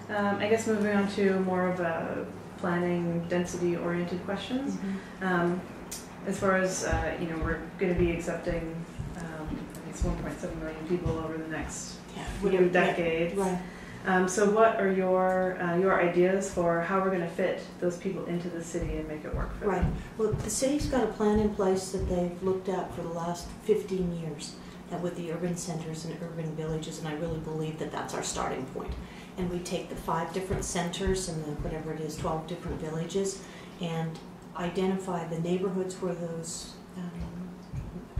I guess moving on to more of a planning density-oriented questions. As far as, we're going to be accepting, I guess 1.7 million people over the next few decades. Right. So what are your ideas for how we're going to fit those people into the city and make it work for them? Right. Well, the city's got a plan in place that they've looked at for the last 15 years with the urban centers and urban villages, and I really believe that that's our starting point. And we take the 5 different centers and the, whatever it is, 12 different villages, and identify the neighborhoods where those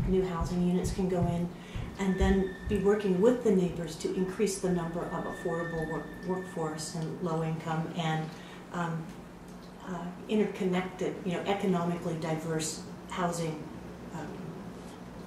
new housing units can go in, and then be working with the neighbors to increase the number of affordable workforce and low income and interconnected, economically diverse housing,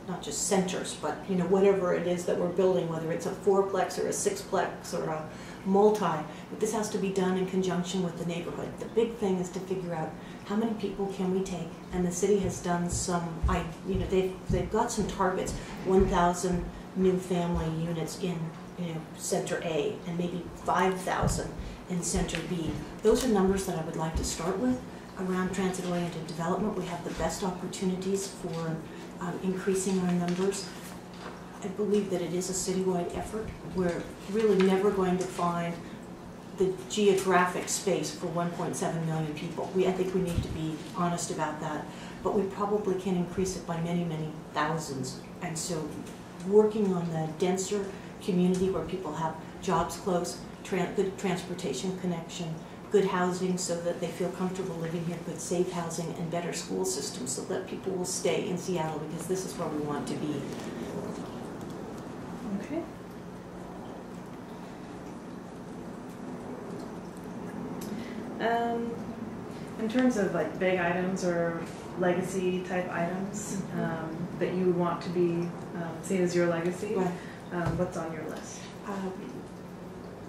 not just centers, but whatever it is that we're building, whether it's a 4-plex or a 6-plex or a multi, but this has to be done in conjunction with the neighborhood. The big thing is to figure out how many people can we take, and the city has done some, they've got some targets, 1,000 new family units in Center A, and maybe 5,000 in Center B. Those are numbers that I would like to start with. Around transit-oriented development, we have the best opportunities for increasing our numbers. I believe that it is a citywide effort. We're really never going to find the geographic space for 1.7 million people. I think we need to be honest about that, but we probably can increase it by many, many thousands. And so working on the denser community where people have jobs close, good transportation connection, good housing so that they feel comfortable living here, good safe housing, and better school systems so that people will stay in Seattle, because this is where we want to be. Okay. In terms of like big items or legacy type items that you want to be seen as your legacy, right. What's on your list?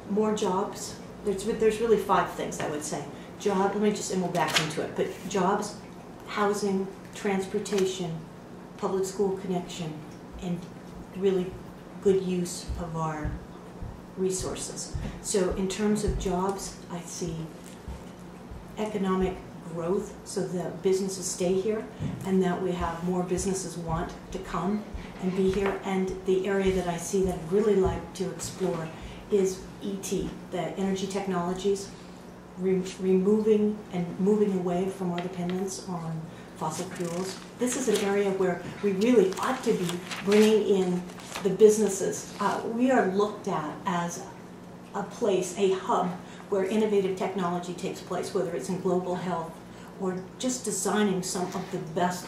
More jobs. There's really 5 things I would say. And we'll back into it, but jobs, housing, transportation, public school connection, and really good use of our resources. So in terms of jobs, I see economic growth so that businesses stay here and that we have more businesses want to come and be here. And the area that I see that I'd really like to explore is ET, the energy technologies, removing and moving away from our dependence on fossil fuels. This is an area where we really ought to be bringing in the businesses. We are looked at as a place, a hub, where innovative technology takes place, whether it's in global health or just designing some of the best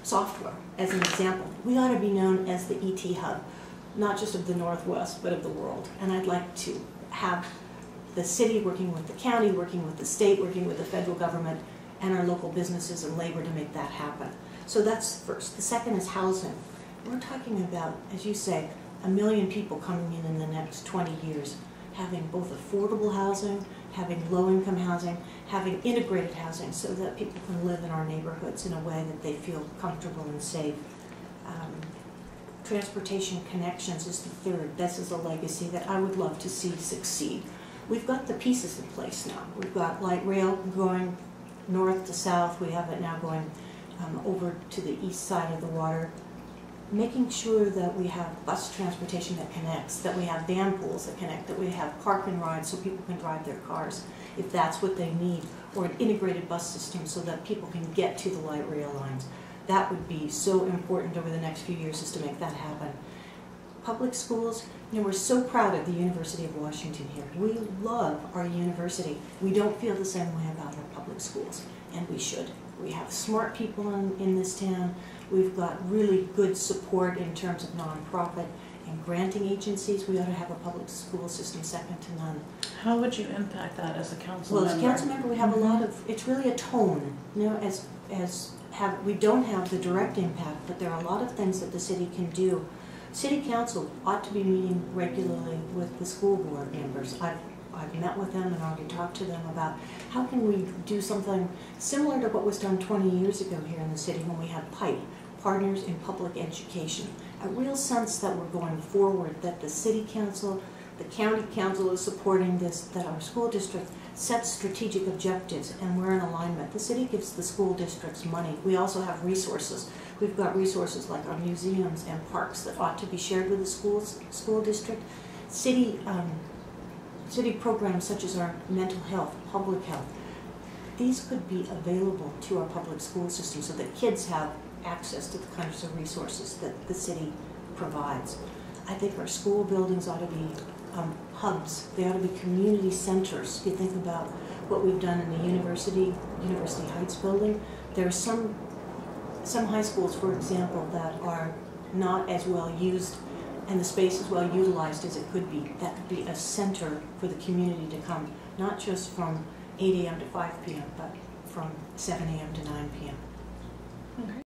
software. As an example, we ought to be known as the ET hub, not just of the Northwest, but of the world. And I'd like to have the city working with the county, working with the state, working with the federal government, and our local businesses and labor to make that happen. So that's first. The second is housing. We're talking about, as you say, 1 million people coming in the next 20 years, having both affordable housing, having low-income housing, having integrated housing so that people can live in our neighborhoods in a way that they feel comfortable and safe. Transportation connections is the third. This is a legacy that I would love to see succeed. We've got the pieces in place now. We've got light rail going north to south. We have it now going over to the east side of the water. Making sure that we have bus transportation that connects, that we have van pools that connect, that we have park and ride so people can drive their cars if that's what they need, or an integrated bus system so that people can get to the light rail lines. That would be so important over the next few years, is to make that happen. Public schools, we're so proud of the University of Washington here. We love our university. We don't feel the same way about our public schools, and we should. We have smart people in this town. We've got really good support in terms of nonprofit and granting agencies. We ought to have a public school system second to none. How would you impact that as a council member? Well, as a council member, we have a lot of, it's really a tone. We don't have the direct impact, but there are a lot of things that the city can do. City council ought to be meeting regularly with the school board members. I've met with them and already talked to them about how can we do something similar to what was done 20 years ago here in the city when we had PIPE, Partners in Public Education. A real sense that we're going forward, that the city council, the county council is supporting this, that our school district sets strategic objectives and we're in alignment. The city gives the school districts money. We also have resources. We've got resources like our museums and parks that ought to be shared with the school district. City programs such as our mental health, public health, these could be available to our public school system so that kids have access to the kinds of resources that the city provides. I think our school buildings ought to be hubs. They ought to be community centers. You think about what we've done in the University Heights building. There are some high schools, for example, that are not as well used and the space as well utilized as it could be. That could be a center for the community to come, not just from 8 a.m. to 5 p.m., but from 7 a.m. to 9 p.m. Okay.